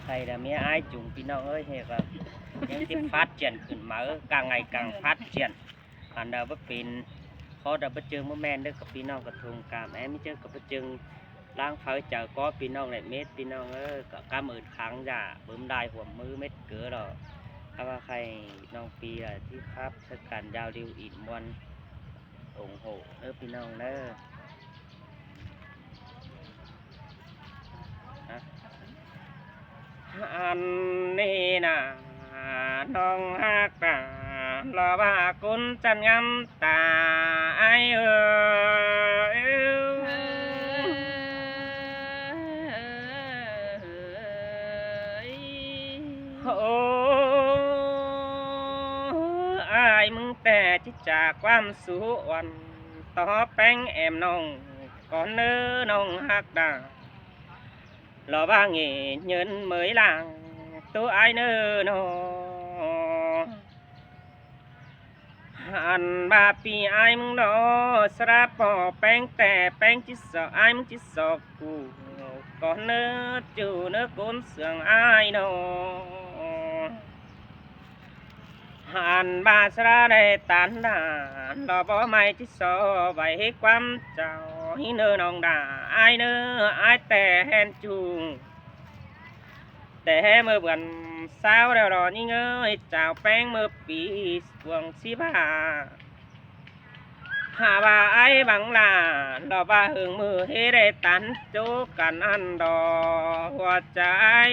thầy là mấy ai chúngพี่น้องเอ้ยเห็นแบบยังที่phát triểnขึ้นมาcàng ngày càng phát triểnอันเดาบ่เป็นเขาเดาบ่เจอมื้อแม่นเด้อกับพี่น้องกับทงกามแอไม่เจอกับบ่เจอล้างเผาเจอก็พี่น้องlạiเม็ดพี่น้องก็กำอื่นครั้งจ้ะบึ้มได้หัวมือเม็ดเกือดอกถ้าว่าใครน้องปีล่ะที่ครับสกันดาวดิวอีกมวนủng hộเด้อพี่น้องเด้ออันนี้นะน้องฮักตารอว่าคุณจันงามตาไอโอ้อายมึงแต่จิจากความสุวรรณต่อแป้งแอมน้องก่อนเนื้อน้องฮักดาlò ba nghề nhân mới làng tôi ai nơ nó hàn ba pi ai mong nó sra bỏ beng tè beng chỉ sợ ai mong chỉ sợ cụ còn nơ chủ nơ côn sương ai nó hàn ba sra đây tán đàn lò bỏ mày chỉ sợ vậy quăm chào hi nơ nong đà ai nơ ai tè hen chuông tè mơ buồn sao đèo đò như ơi chào beng mơ bị buông xí bà hà bà ai bằng là lò ba hưởng mưa hết để tán chỗ cần ăn đò hoa trái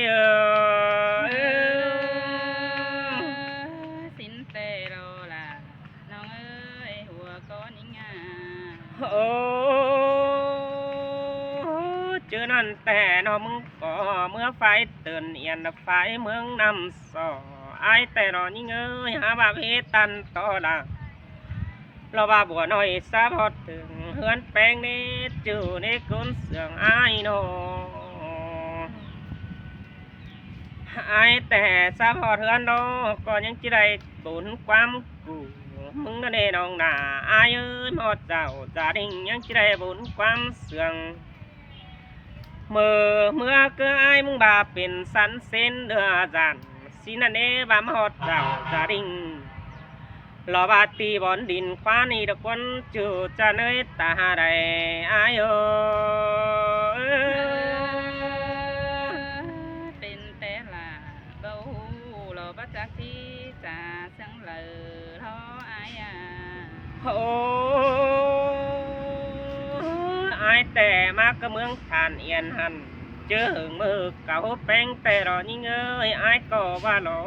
chưa nonแต่nóมึงก็เมื่อไฟเตือนเอียนไฟเมืองนำสอไอแต่นอนี่เงยหาบาเพตันต่อละเราบาบัวน้อยซาพอถึงเฮือนแป้งนี้จู่ในก้นเสืองไอโนไอแต่ซาพอเฮือนโนก็ยังจะได้บุญความกูมึงนั่นเองน้องด่าไอเอ้ยหมดเจ้าจะดิ่งยังจะได้บุญความเสืองเมื่อเกิดไอ้มึงบาเป็นสันเส้นเดือจันสินันเอบามหดเจ้าจาริงรอบาตีบอนดินคว้านี่ดอกคนจูจะเนยตาใดไอ้เป็นแต่ละเบาหล่อบัจากที่จะสังเลยท้อไอ้โอ้ไอแต่มากก็เมืองทานเอียนหันเจอหึงมือเก่าแป้งแต่รอยิ่งเอ้ยไอก็ว่าหลอ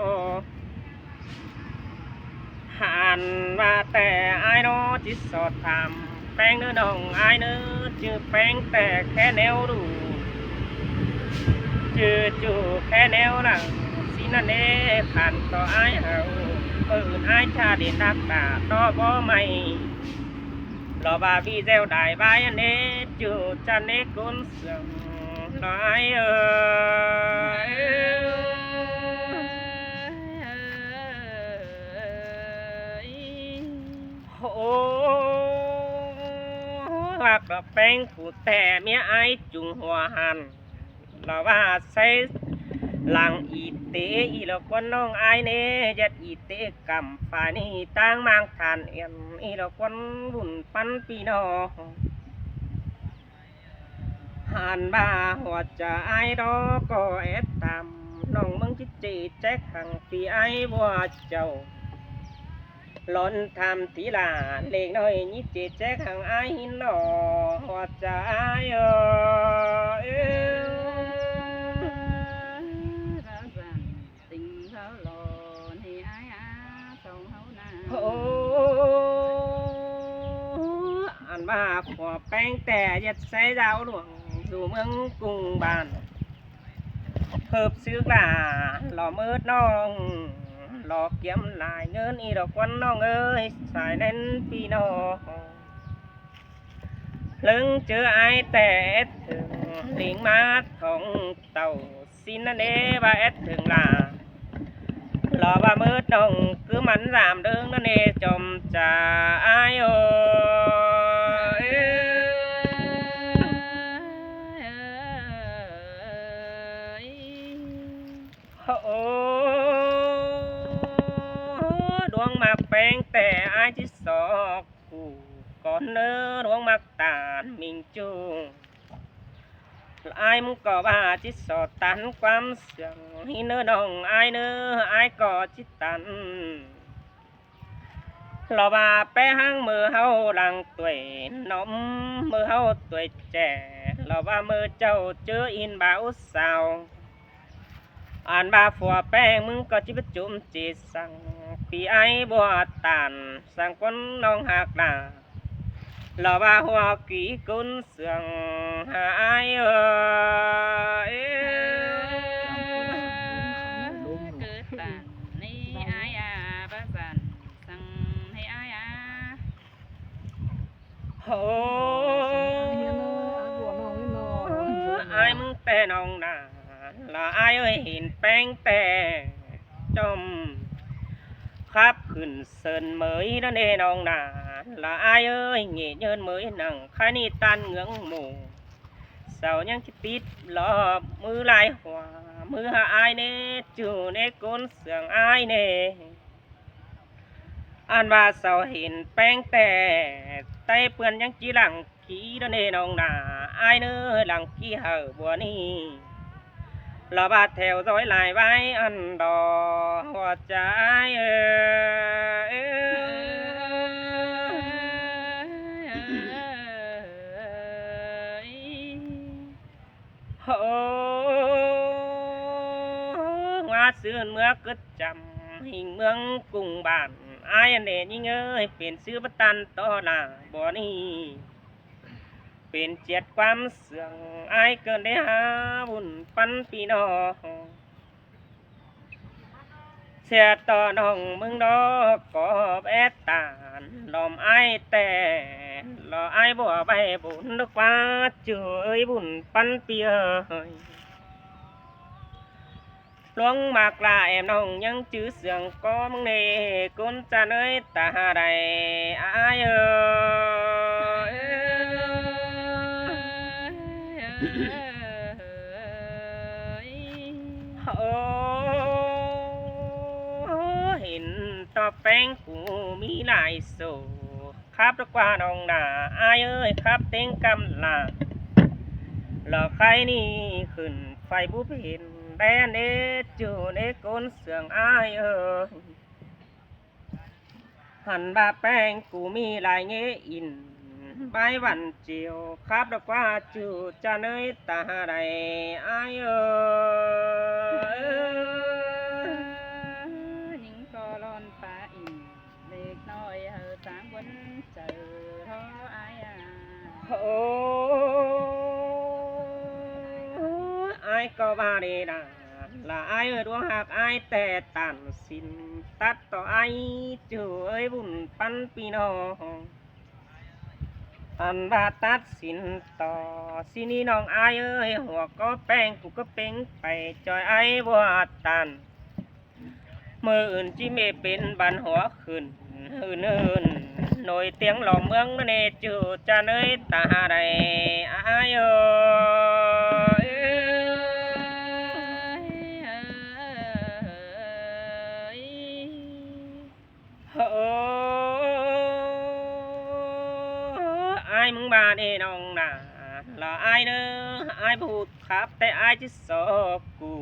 หันว่าแต่ไอโนจิตสอดทำแป้งเนื้อน้องไอเนื้อจือแป้งแต่แค่แนวดูจือจูแค่แนวหลังสินั่นเอขันต่อไอเฮาเปิดไอชาเด่นดักตาต่อบ่ไม่รอบาพี่เจ้าได้ใบอันนี้จูจันเนกุนเสืองลอยโอ้หักดอกแป้งผู้แต่เมียไอจุงหัวหันเราว่าใส่หลังอีเตอีเราคนน้องไอเน่ยัดอีเตกำฝ่ายนี้ตั้งมังทานเอ็มอีเราคนบุญปันปีนอหันบ้าหัวจะไอดอก็เอ็ดตามน้องมึงจิจีแจ็คขังปีไอบัวเจ้าหล่นทำทีลาเล็กน้อยนี่จีแจ็คขังไอหินหล่อหัวจะไอโอ้อันว่าขอแป้งแต่ยัดใส่ดาวหลวงสู่เมืองกรุงบ้านเพิ่มซื้อกลาหล่อมืดน้องหล่อเกี่ยมลายเงินอีดอกวันน้องเอ้ยสายเน้นพี่น้องลึงเจอไอแต่ถึงลิงมาของเต่าสินนั่นเอบาถึงลาหล่อว่ามืดน้องคือมันสามเดิงนั่นเอจมจะไอโอ โอ้ดวงมักแปลงแต่อายที่สอกกูก่อนเนื้อดวงมักตานมิงจูอายมึงก็ว่าจิตสอดตันความเสื่อมให้เนื้อน้องอายเนื้ออายก็จิตตันเราว่าแปะห้างมือเฮาหลังตัวยน้อมมือเฮาตัวยแจ่เราว่ามือเจ้าเจออินบ่าวสาวอ่านบาฝัวแป้งมึงก็จิบจุ่มจีสั่งพี่ไอ้บัวตานสั่งคนน้องหักหน้าเราว่าหัวกี่กุนเสื่องหายเกิดตันนี่อายาบ้าสันสั่งให้อายา โอ้ไอ้มึงแต่น้องนาละไอ้เอ้ยเห็นแป้งแต่จมครับขึ้นเซินเหมยนั่นเองน้องนาละไอ้เอ้ยเงี้ยเยินเหมยนั่งข้านี่ตันเงืองหมู่เสายังคิดติดรอบมือลายหัวมือหาไอ้เน่จูในก้นเสียงไอ้เน่อันว่าเสาเห็นแป้งแต่ไตเปื่อนยังจีหลังขี้นั่นเองน้องนาไอ้เนื้อหลังขี้เห่าบัวนี่เราบาดแถวร้อยลายไว้อันดอหัวใจโอ้ว่าซื้อเมื่อก็จำหิงเมืองกรุงบ้านอายอันเดยิ่งเอ้ยเป็นซื้อประตันต่อหน้าบ่นี้เป็นเจ็ดความเสื่องอายเกินได้หาบุญปันพี่น้องเสียต่อน้องมึงดอกกอบแอดตานลอมไอายแต่รอไอายบ่ไปบุญดอกว่าเจอเอ้ยบุญปันเปียหลวงมากลาแอมน้องยังจื้อเสียงก็มึงเนกุนจะเนยตาใดอายโอ้เห็นต่อแป้งกูมีหลายโซครับดีกว่าน้องหนาอายเอ้ยครับเต็งกำลังหลอกใครนี่ขึ้นไฟบุบเห็นแดนเอจูในก้นเสืองอายเอ้ยหันบาแป้งกูมีหลายเงี้ยอินใบวันเจียวครับดอกว่าจูจะเนยตาใดอายเอ้ย หิงก็ร้อนฟ้าอินเล็กน้อยเฮอสามวันเจอท้ออายา โอ้ไอ้ก็ว่าดีนะละไอ้ดวงหักไอ้แต่ตันสินตัดต่อไอ้จูเอ้ยบุญปันพี่น้องอันบาตัดสินต่อสินี่น้องไอ้เอ้ยหัวก็แป้งกูก็เป้งไปจอยไอ้บัวตันมืออื่นจิเมเป็นบันหัวขึ้นอื่นหน่อยเตียงหล่อเมืองนั่นเองจูจะเนยตาใดอายเอ้ยโอ้อายมึงบาเด้น้องนาละอายเด้ออายพูดครับแต่อายจะสอบกู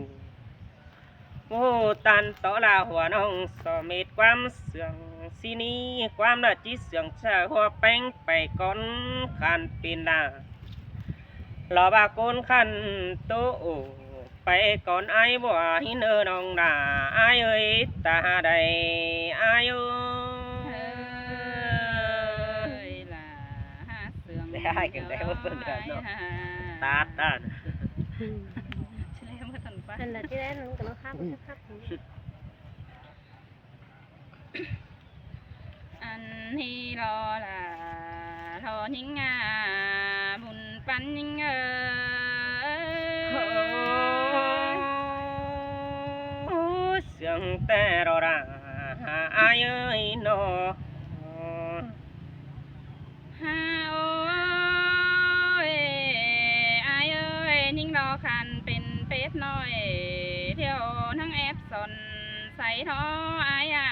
โอ้ตันต่อลาหัวน้องสอมิดความเสื่องสินี้ความละจิเสื่องเชื่อหัวแป้งไปก่อนขันปีนหน้ารอบาโกนขันโตไปก่อนไอ้บัวหินน้องนาไอ้เอ้ยตาใดไอ้เอ้ย ล่ะหาเสื่อง ได้กันได้ว่าเพิ่นเดือดเนาะ ตาตา ใช่เมื่อตอนป้า นั่นแหละที่แรกมันก็ต้องข้ามครับ อันที่รอล่ะรอหิงงาบุญปันหิงเอ้ย เสียงแต่รอราอายเอ้ยโน ฮาโอ้ยอายเอ้ยนิ่งรอคันเป็นเป็ดน้อยเที่ยวทั้งแอ นใส่ท้ออายา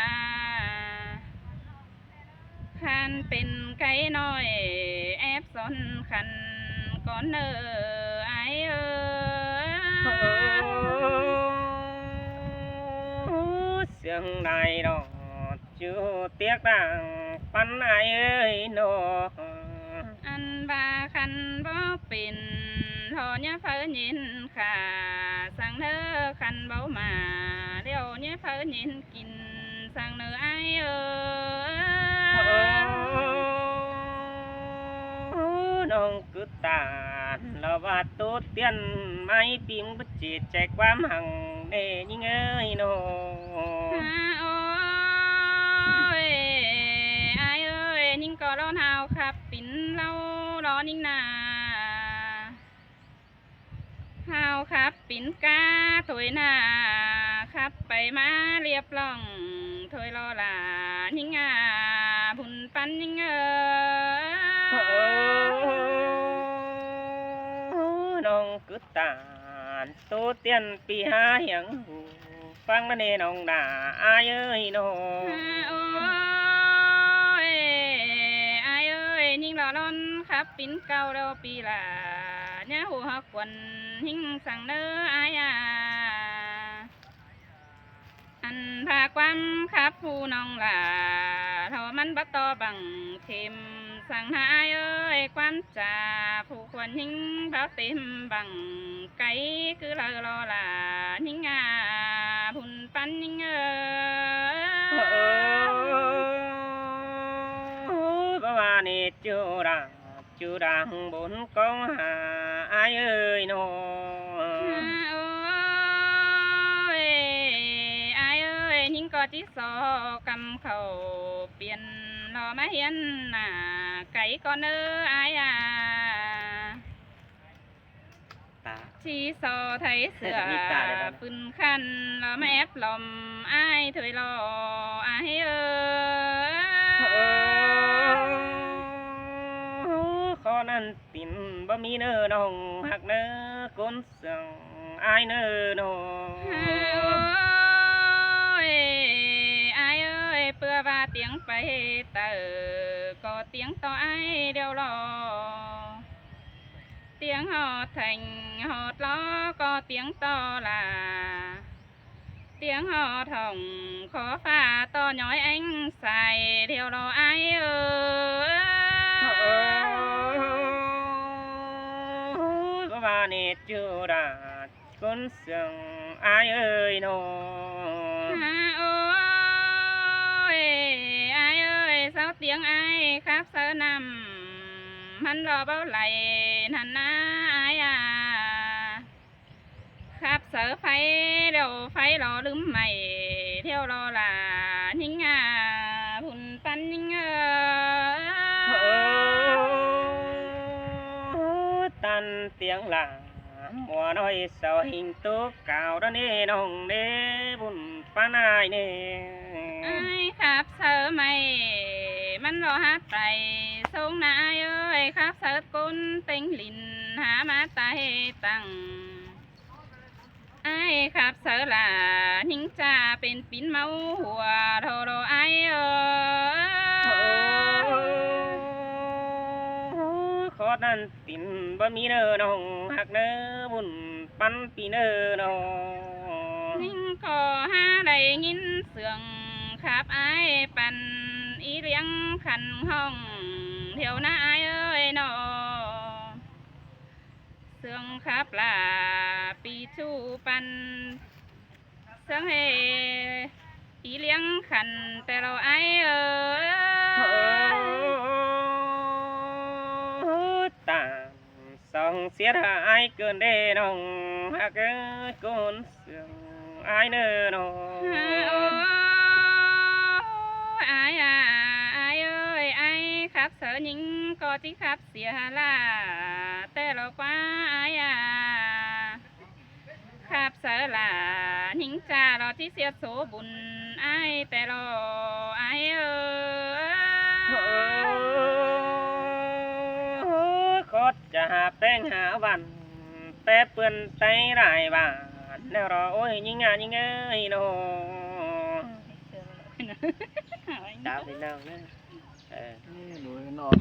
คันเป็นไก่น้อยแอบสนคันก่อนเนออายเสียงใดดอกจูเตียกดังปันไอเอ้ยโน อันบาคันบ่เป็นทอเนี่ยเพิ่นยินค่ะสั่งเด้อคันเบามาเดี๋ยวเนี่ยเพิ่นยินกินสั่งเด้ออายน้องcứ tàn là và tốt tiền mai phim bất chết chạy qua hàng để những ơi nó โอ้ยอายเอ้ยนิ่งก็ร้อนหาวครับปิ่นเล่าร้อนนิ่งนาหาวครับปิ่นกาถอยหน้าครับไปมาเรียบร้องถอยรอลานิ่งบุญปันนิ่งน้อง cứ tàn tốt tiền pi há hiếng phăng nó nèน้องด่าai ơi nó โอ้ยอายเอ้ยนิ่งรอร้อนครับปิ่นเก่าเราปีละเนี่ยหัวควันหิ้งสั่งเด้ออายอันพาความครับผู้น้องล่ะเท่ามันบัตต่อบังเข็มสั่งหายเอ้ยความจ่าผู้ควรหิ้งเบาเต็มบังไก่คือเรารอล่ะหิ้งพุ่นปันหิ้งbà nè chú đàng bốn con hà ai ơi nó โอ้ยอายเอ้ยหิ้งก็ที่สอกำเขาเปลี่ยนรอมาเห็นหน้าไก่ก็เนื้ออายตา ชีโซไทยเสือ มีตาเลยนะ ปืนคันรอมาแอบลมอายถอยรออายkhó năn tinบ่มีเนอน้องหักเนอคนเสียงอายเนอน้อง โอ้ยอายเอ้ยเพื่อว่าเตียงไปเตอก็เตียงต่ออายเดียวรอเตียงหอดthànhหอดล้อก็เตียงต่อล่ะเตียงหอดhồng khó pha to nhói anh xài điều đó ai bà nè chú đã con xiềng ai ơi nó ôi ai ơi sao tiếng ai khác sơ nằm hắn lo bao lầy hắn ai khắp sở phải đâu phải lo lúm mày theo lo là những bùn pan những tan tiếng là mùa nói sao hình tố cao đó nè nông nè bùn pan ai nè ai khắp sở màyมันรอหาไตทรงนายเอ้ยครับเสิร์ชกุนเต็งลินหามาไตตังไอ้ครับเสิร์ชล่ะหิงจ่าเป็นปิ่นเมาหัวโทโรไอ้ขอนั่นตินบ่มีเนอน้องหักเนอบุญปันปีเนอน้อง หิงก็หาได้ยินเสียงครับไอ้ปันอีเลี้ยงขันห้องเที่ยวหน้าไอ้เอ้ยนอเสียงครับล่ะปีชูปันเสียงเฮอีเลี้ยงขันแต่เราไอ้เอ้ย tàn song xiết ai cơn đê nồng hạc côn sương ai nơ nồng ไอ้เอ้ยไอ้ครับเสือหญิงก็ที่ครับเสียล่ะแต่เรากว่าไอ้ครับเสือล่ะหญิงจ่าเราที่เสียโสบุญไอ้แต่เราไอ้เอ้ย จะหาแป้งหาวันแป๊บเปื้อนไตหลายบาท แนวรอโอ้ยยิงงานยิงเอ้ยโนดาวที่นั่งนะ นี่หนูนอน